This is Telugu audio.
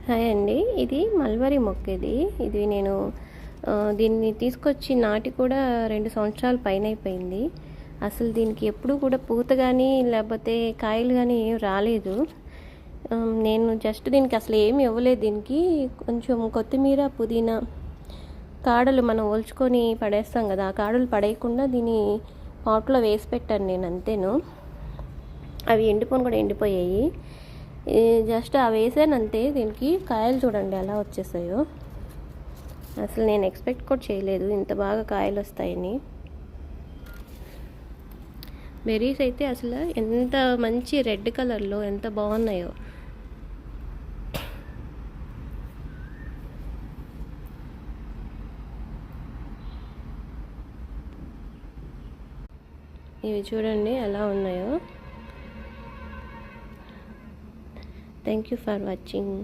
హాయ్ అండి. ఇది మల్బరీ మొక్క. ఇది నేను దీన్ని తీసుకొచ్చి నాటి కూడా 2 సంవత్సరాల పైన అయిపోయింది. అసలు దీనికి ఎప్పుడు కూడా పూత కానీ లేకపోతే కాయలు కానీ ఏం రాలేదు. నేను జస్ట్ దీనికి అసలు ఏమి ఇవ్వలేదు. దీనికి కొంచెం కొత్తిమీర, పుదీనా కాడలు మనం ఒలుచుకొని పడేస్తాం కదా, ఆ కాడలు పడేయకుండా దీన్ని పాట్లో వేసి పెట్టాను నేను, అంతేను. అవి ఎండిపోను కూడా ఎండిపోయాయి. జస్ట్ అవి వేసానంతే. దీనికి కాయలు చూడండి ఎలా వచ్చేసాయో. అసలు నేను ఎక్స్పెక్ట్ కూడా చేయలేదు ఇంత బాగా కాయలు వస్తాయని. బెర్రీస్ అయితే అసలు ఎంత మంచి రెడ్ కలర్లో ఎంత బాగున్నాయో. ఇవి చూడండి ఎలా ఉన్నాయో. Thank you for watching.